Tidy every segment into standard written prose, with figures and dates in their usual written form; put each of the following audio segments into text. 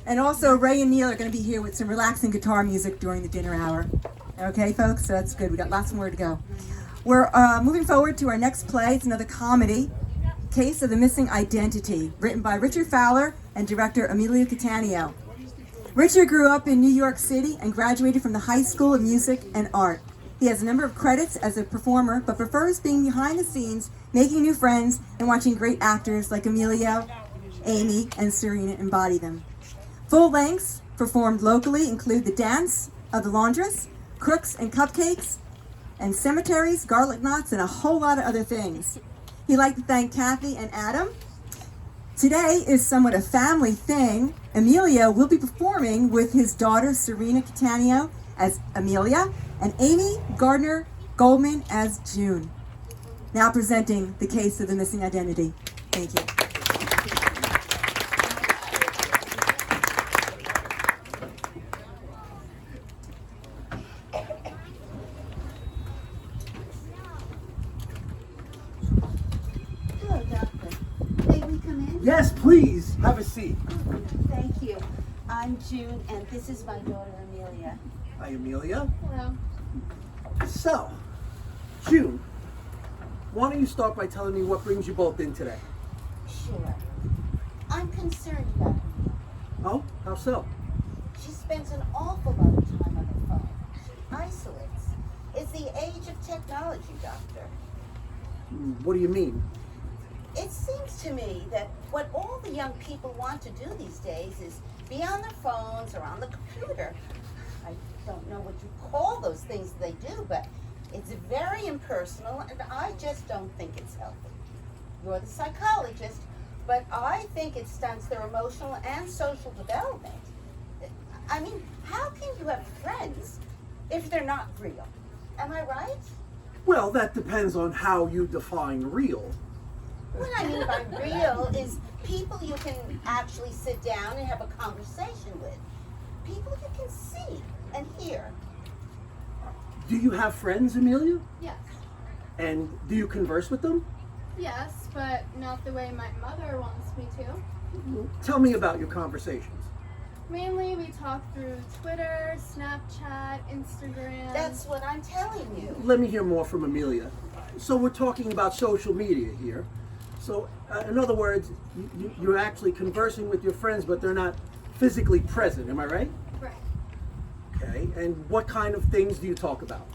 And also, Ray and Neil are going to be here with some relaxing guitar music during the dinner hour. Okay, folks? So that's good. We got lots more to go. We're moving forward to our next play. It's another comedy, Case of the Missing Identity, written by Richard Fowler and director Emilio Cattaneo. Richard grew up in New York City and graduated from the High School of Music and Art. He has a number of credits as a performer, but prefers being behind the scenes, making new friends, and watching great actors like Emilio, Amy, and Serena embody them. Full lengths performed locally include The Dance of the Laundress, Crooks and Cupcakes, and Cemeteries, Garlic Knots, and a whole lot of other things. He'd like to thank Kathy and Adam. Today is somewhat a family thing. Emilio will be performing with his daughter Serena Cattaneo as Amelia and Amy Gardner Goldman as June. Now presenting The Case of the Missing Identity. Thank you. Hello, Doctor. May we come in? Yes, please. Have a seat. Thank you. I'm June, and this is my daughter, Amelia. Hi, Amelia. Hello. So, June, why don't you start by telling me what brings you both in today? Sure. I'm concerned about her. Oh, how so? She spends an awful lot of time on her phone. She isolates. It's the age of technology, Doctor. What do you mean? It seems to me that what all the young people want to do these days is be on their phones or on the computer. I don't know what you call those things they do, but it's very impersonal, and I just don't think it's healthy. You're the psychologist, but I think it stunts their emotional and social development. I mean, how can you have friends if they're not real? Am I right? Well, that depends on how you define real. What I mean by real is people you can actually sit down and have a conversation with. People you can see and hear. Do you have friends, Amelia? Yes. And do you converse with them? Yes, but not the way my mother wants me to. Tell me about your conversations. Mainly we talk through Twitter, Snapchat, Instagram. That's what I'm telling you. Let me hear more from Amelia. So we're talking about social media here. So, in other words, you're actually conversing with your friends, but they're not physically present. Am I right? Right. Okay. And what kind of things do you talk about?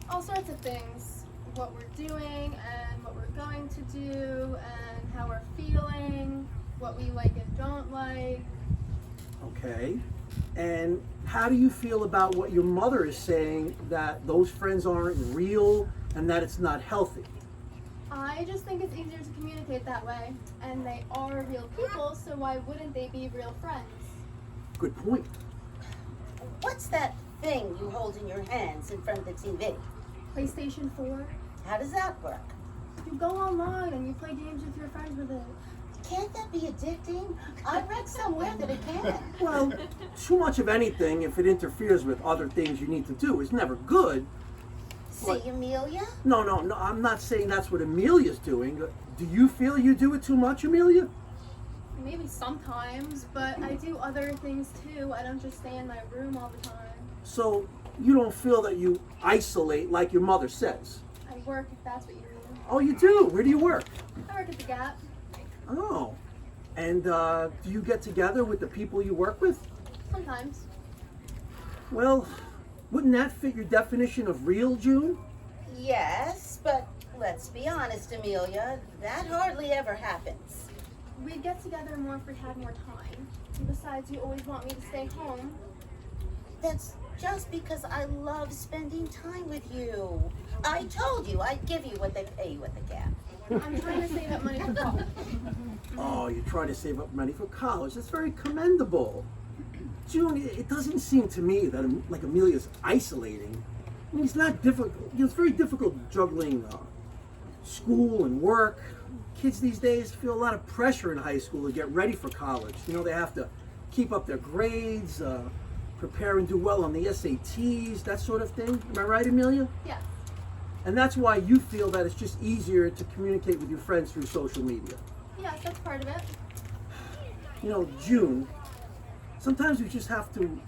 All sorts of things. What we're doing and what we're going to do and how we're feeling, what we like and don't like. Okay. And how do you feel about what your mother is saying, that those friends aren't real and that it's not healthy? I just think it's easier to communicate that way. And they are real people, so why wouldn't they be real friends? Good point. What's that thing you hold in your hands in front of the TV? PlayStation 4. How does that work? You go online and you play games with your friends with it. Can't that be addicting? I read somewhere that it can. Well, too much of anything, if it interferes with other things you need to do, is never good. See, Amelia? No, I'm not saying that's what Amelia's doing. Do you feel you do it too much, Amelia? Maybe sometimes, but I do other things too. I don't just stay in my room all the time. So you don't feel that you isolate like your mother says? I work, if that's what you mean. Oh, you do? Where do you work? I work at the Gap. Oh. And do you get together with the people you work with? Sometimes. Well, wouldn't that fit your definition of real, June? Yes, but let's be honest, Amelia. That hardly ever happens. We'd get together more if we had more time. And besides, you always want me to stay home. That's just because I love spending time with you. I told you I'd give you what they pay you at the Gap. I'm trying to save up money for college. Oh, you're trying to save up money for college. That's very commendable. June, it doesn't seem to me that like Amelia's isolating. I mean, it's not difficult. It's very difficult juggling school and work. Kids these days feel a lot of pressure in high school to get ready for college. You know, they have to keep up their grades, prepare and do well on the SATs, that sort of thing. Am I right, Amelia? Yeah. And that's why you feel that it's just easier to communicate with your friends through social media. Yes, that's part of it. You know, June, Sometimes we just have to,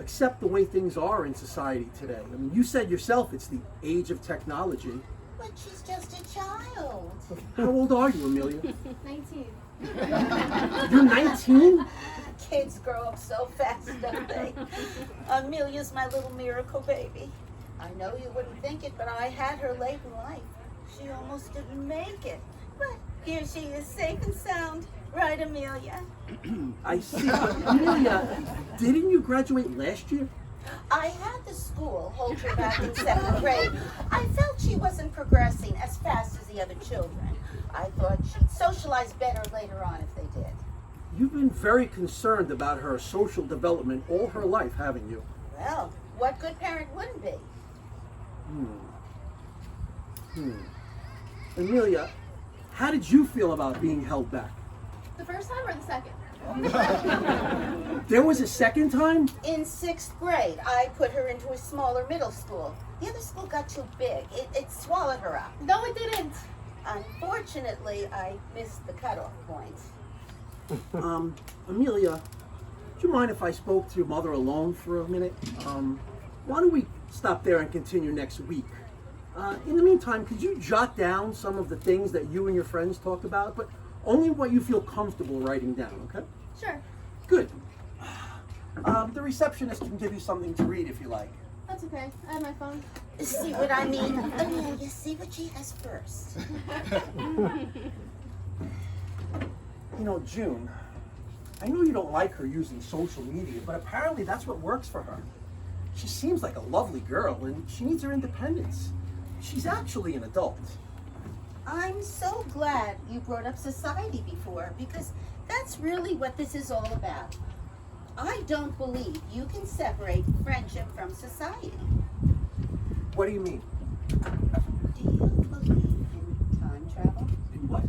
accept the way things are in society today. I mean, you said yourself it's the age of technology. But she's just a child. How old are you, Amelia? 19. You're 19? Kids grow up so fast, don't they? Amelia's my little miracle baby. I know you wouldn't think it, but I had her late in life. She almost didn't make it. But here she is, safe and sound. Right, Amelia? I see. But Amelia, didn't you graduate last year? I had the school hold her back in 2nd grade. I felt she wasn't progressing as fast as the other children. I thought she'd socialize better later on if they did. You've been very concerned about her social development all her life, haven't you? Well, what good parent wouldn't be? Amelia, how did you feel about being held back? The first time or the second? There was a second time? In 6th grade, I put her into a smaller middle school. The other school got too big. It swallowed her up. No, it didn't. Unfortunately, I missed the cutoff point. Amelia, do you mind if I spoke to your mother alone for a minute? Why don't we stop there and continue next week? In the meantime, could you jot down some of the things that you and your friends talked about, but only what you feel comfortable writing down, okay? Sure. Good. The receptionist can give you something to read if you like. That's okay. I have my phone. See what I mean? Amelia, see what she has first. June, I know you don't like her using social media, but apparently that's what works for her. She seems like a lovely girl, and she needs her independence. She's actually an adult. I'm so glad you brought up society before, because that's really what this is all about. I don't believe you can separate friendship from society. What do you mean? Do you believe in time travel? In what?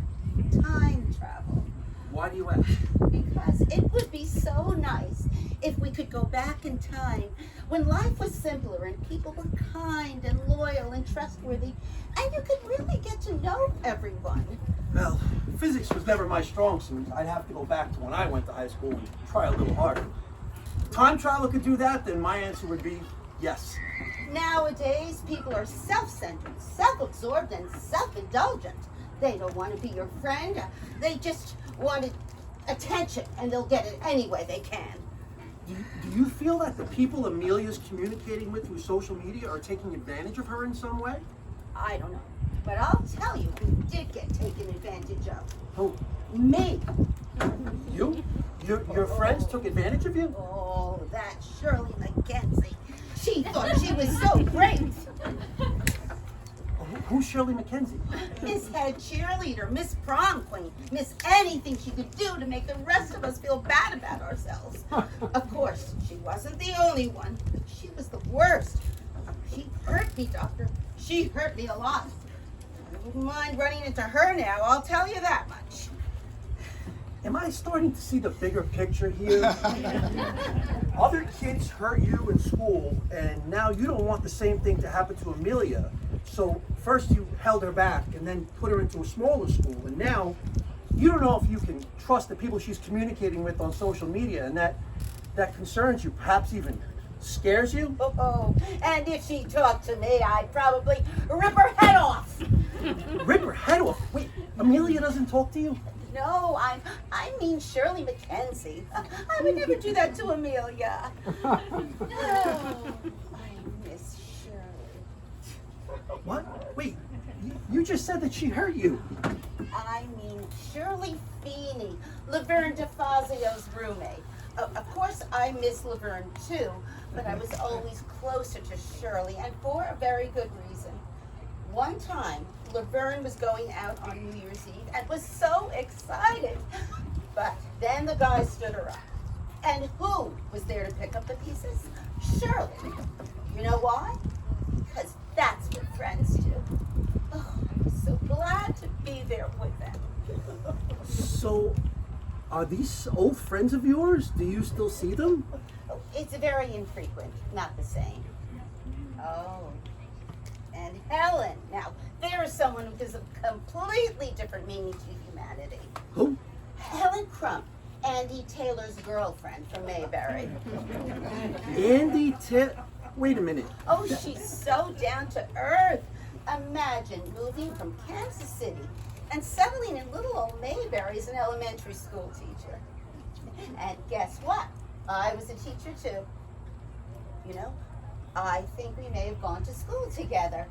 Time travel. Why do you ask? Because it would be so nice if we could go back in time when life was simpler and people were kind and loyal and trustworthy, and you could really get to know everyone. Well, physics was never my strong suit. I'd have to go back to when I went to high school and try a little harder. If time travel could do that, then my answer would be yes. Nowadays, people are self-centered, self-absorbed, and self-indulgent. They don't want to be your friend. They just want attention, and they'll get it any way they can. Do you feel that the people Amelia's communicating with through social media are taking advantage of her in some way? I don't know. But I'll tell you who did get taken advantage of. Who? Me. You? Your friends took advantage of you? Oh, that Shirley Mackenzie. She thought she was so great. Who's Shirley Mackenzie? Miss Head Cheerleader, Miss Prom Queen, Miss anything she could do to make the rest of us feel bad about ourselves. Of course, she wasn't the only one, but she was the worst. She hurt me, Doctor. She hurt me a lot. I wouldn't mind running into her now, I'll tell you that much. Am I starting to see the bigger picture here? Other kids hurt you in school, and now you don't want the same thing to happen to Amelia. So first you held her back and then put her into a smaller school, and now you don't know if you can trust the people she's communicating with on social media, and that concerns you, perhaps even scares you. Oh, and if she talked to me, I'd probably rip her head off. Rip her head off? Wait, Amelia doesn't talk to you? No, I mean Shirley Mackenzie. I would never do that to Amelia. No, I miss Shirley. What? Wait, you just said that she hurt you. I mean Shirley Feeney, Laverne DeFazio's roommate. Of course, I miss Laverne too, but I was always closer to Shirley, and for a very good reason. One time, Laverne was going out on New Year's Eve and was so excited. But then the guy stood her up. And who was there to pick up the pieces? Shirley. You know why? Because that's what friends do. Oh, I'm so glad to be there with them. So, are these old friends of yours? Do you still see them? Oh, it's very infrequent, not the same. Oh. And Helen. Now, there is someone who gives a completely different meaning to humanity. Who? Helen Crump. Andy Taylor's girlfriend from Mayberry. Wait a minute. Oh, she's so down to earth. Imagine moving from Kansas City and settling in little old Mayberry as an elementary school teacher. And guess what? I was a teacher too. You know, I think we may have gone to school together.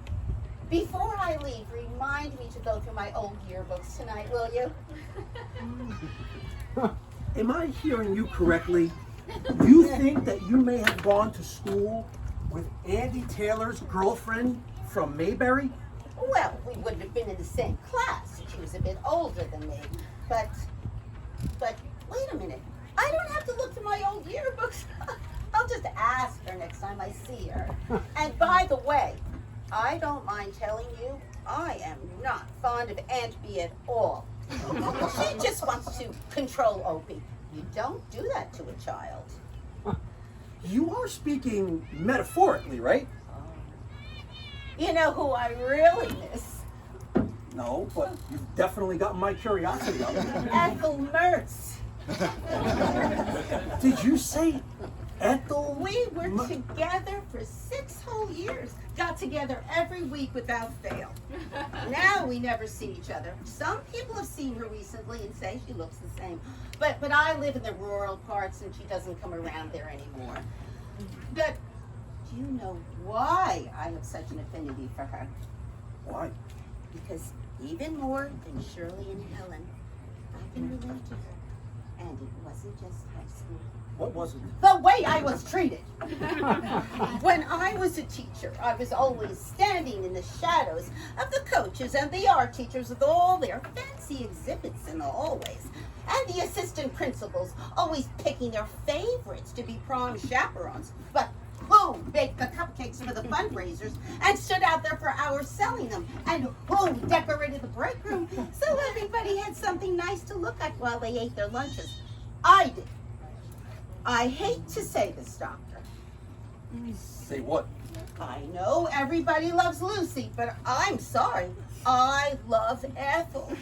Before I leave, remind me to go through my old yearbooks tonight, will you? Am I hearing you correctly? You think that you may have gone to school with Andy Taylor's girlfriend from Mayberry? Well, we wouldn't have been in the same class. She was a bit older than me. But wait a minute. I don't have to look through my old yearbooks. I'll just ask her next time I see her. And by the way, I don't mind telling you, I am not fond of Aunt Bee at all. She just wants to control Opie. You don't do that to a child. You are speaking metaphorically, right? You know who I really miss? No, but you've definitely gotten my curiosity up. Ethel Mertz. Did you say Ethel? We were together for 6 whole years. Got together every week without fail. Now we never see each other. Some people have seen her recently and say she looks the same. But I live in the rural parts and she doesn't come around there anymore. But do you know why I have such an affinity for her? Why? Because even more than Shirley and Helen, I can relate to her. And it wasn't just high school. What was it? The way I was treated. When I was a teacher, I was always standing in the shadows of the coaches and the art teachers with all their fancy exhibits in the hallways. And the assistant principals always picking their favorites to be prom chaperones. But who baked the cupcakes for the fundraisers and stood out there for hours selling them? And who decorated the break room so everybody had something nice to look at while they ate their lunches? I did. I hate to say this, Doctor. Say what? I know everybody loves Lucy, but I'm sorry. I love Ethel.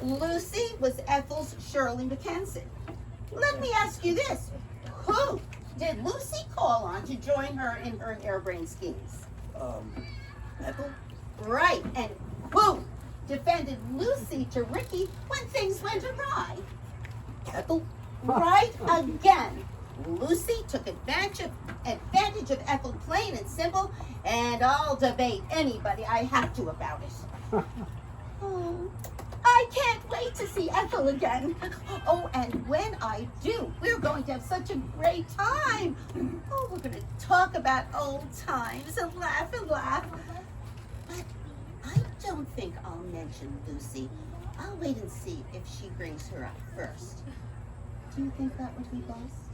Lucy was Ethel's Shirley McKenzie. Let me ask you this. Who did Lucy call on to join her in her harebrained schemes? Ethel? Right, and who defended Lucy to Ricky when things went awry? Ethel? Right again. Lucy took advantage of Ethel, plain and simple, and I'll debate anybody I have to about it. Oh, I can't wait to see Ethel again. Oh, and when I do, we're going to have such a great time. Oh, we're going to talk about old times and laugh and laugh. But I don't think I'll mention Lucy. I'll wait and see if she brings her up first. Do you think that would be best?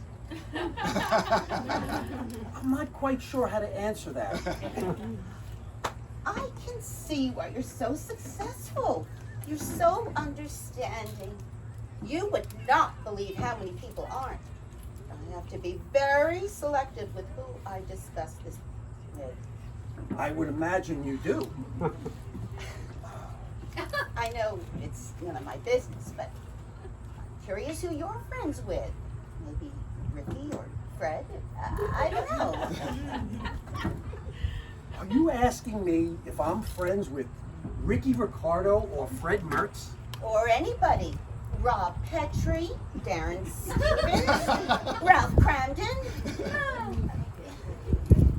I'm not quite sure how to answer that. I can see why you're so successful. You're so understanding. You would not believe how many people aren't. I have to be very selective with who I discuss this with. I would imagine you do. I know it's none of my business, but I'm curious who you're friends with. Maybe Ricky or Fred? I don't know. Are you asking me if I'm friends with Ricky Ricardo or Fred Mertz? Or anybody. Rob Petrie, Darren Stevens, Ralph Cramden.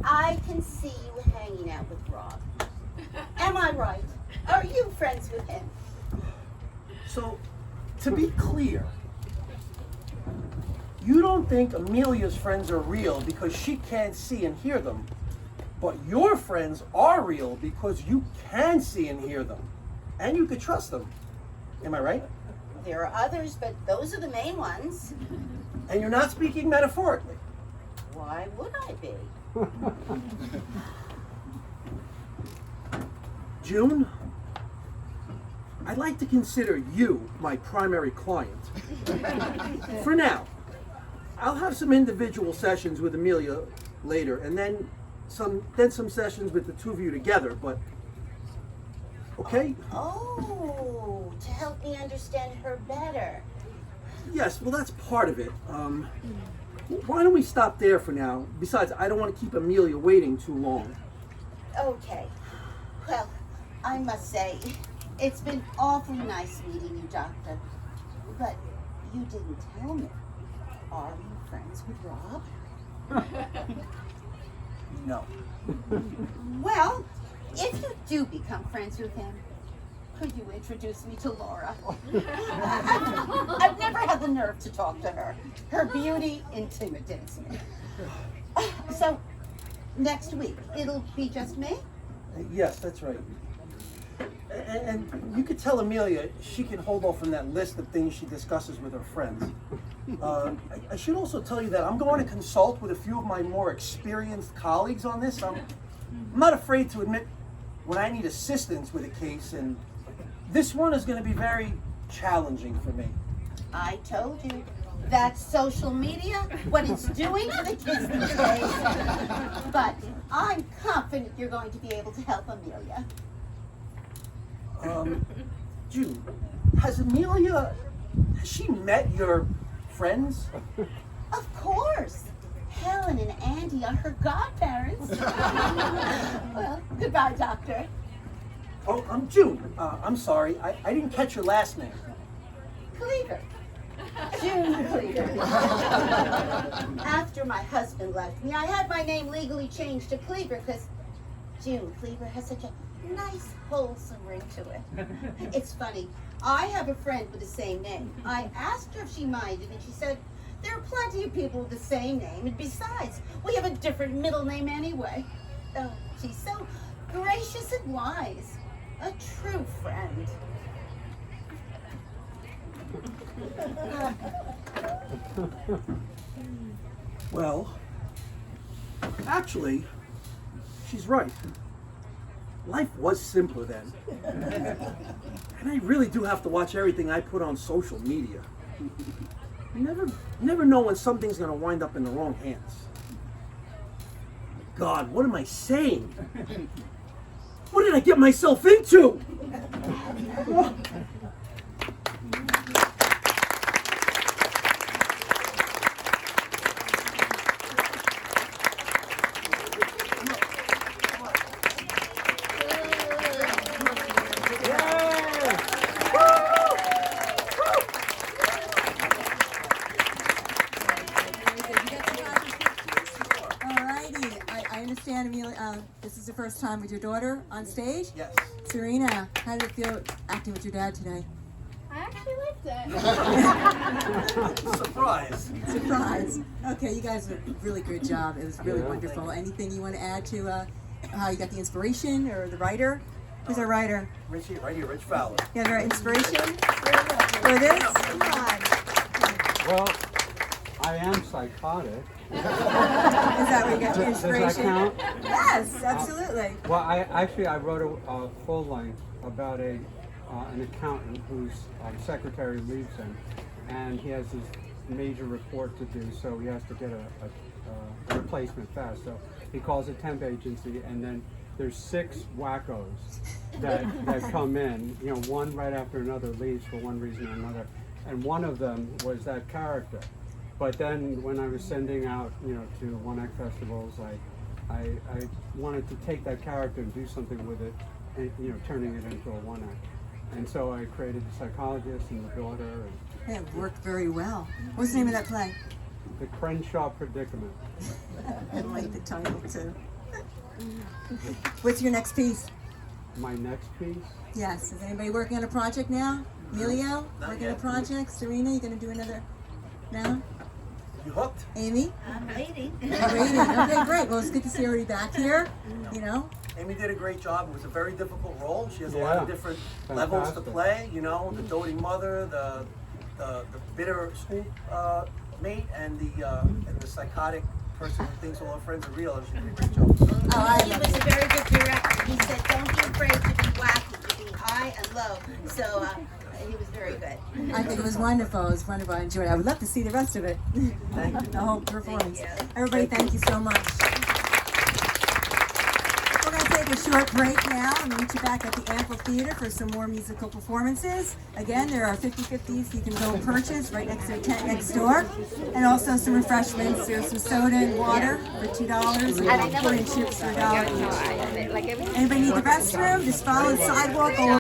I can see you hanging out with Rob. Am I right? Are you friends with him? So, to be clear, you don't think Amelia's friends are real because she can't see and hear them, but your friends are real because you can see and hear them, and you could trust them. Am I right? There are others, but those are the main ones. And you're not speaking metaphorically. Why would I be? June, I'd like to consider you my primary client. For now. I'll have some individual sessions with Amelia later, and then some sessions with the two of you together, but okay? Oh, to help me understand her better. Yes, well, that's part of it. Why don't we stop there for now? Besides, I don't want to keep Amelia waiting too long. Okay. Well, I must say, it's been awfully nice meeting you, Doctor. But you didn't tell me. Are you friends with Rob? No. Well, if you do become friends with him, could you introduce me to Laura? I've never had the nerve to talk to her. Her beauty intimidates me. So, next week, it'll be just me? Yes, that's right. And you could tell Amelia she can hold off on that list of things she discusses with her friends. I should also tell you that I'm going to consult with a few of my more experienced colleagues on this. I'm not afraid to admit when I need assistance with a case, and this one is going to be very challenging for me. I told you. That's social media, what it's doing to the kids these days. But I'm confident you're going to be able to help Amelia. June, has she met your friends? Of course. Helen and Andy are her godparents. Well, goodbye, Doctor. Oh, June. I'm sorry. I didn't catch your last name. Cleaver. June Cleaver. After my husband left me, I had my name legally changed to Cleaver because June Cleaver has such a nice, wholesome ring to it. It's funny. I have a friend with the same name. I asked her if she minded, and she said, there are plenty of people with the same name, and besides, we have a different middle name anyway. Oh, she's so gracious and wise. A true friend. Well, actually, she's right. Life was simpler then. And I really do have to watch everything I put on social media. You never know when something's going to wind up in the wrong hands. God, what am I saying? What did I get myself into? This is the first time with your daughter on stage? Yes. Serena, how did it feel acting with your dad today? I actually liked it. Surprise. Surprise. Okay, you guys did a really good job. It was really wonderful. Anything you want to add to how you got the inspiration or the writer? Who's our writer? Rich Fowler. You have our inspiration for this? Come on. Well, I am psychotic. Is that where you got your inspiration? Does that count? Yes, absolutely. Well, I wrote a full length about an accountant whose secretary leaves him, and he has this major report to do, so he has to get a replacement fast. So he calls a temp agency, and then there's 6 wackos that come in. You know, one right after another leaves for one reason or another, and one of them was that character. But then when I was sending out, to 1-act festivals, I wanted to take that character and do something with it, and, turning it into a 1-act. And so I created the psychologist and the daughter. And It worked very well. What's the name of that play? The Crenshaw Predicament. I like the title too. What's your next piece? My next piece? Yes. Is anybody working on a project now? Emilio, working on a project? Serena, you gonna do another? No? You hooked? Amy? I'm waiting. Waiting. Okay, great. Well, it's good to see everybody back here. Amy did a great job. It was a very difficult role. She has a lot of different levels to play. The doting mother, the bitter school mate, and the psychotic person who thinks all her friends are real. She did a great job. He was a very good director. He said, don't be afraid to be wacky, to be high and low. So he was very good. I think it was wonderful. It was wonderful. I enjoyed it. I would love to see the rest of it. Thank you. The whole performance. Thank you. Everybody, thank you so much. We're going to say take a short break now and meet you back at the amphitheater for some more musical performances. Again, there are 50/50s you can go and purchase right next to the tent next door. And also some refreshments. There's some soda and water for $2 and corn and chips for $1 each. Anybody need the restroom? Just follow the sidewalk.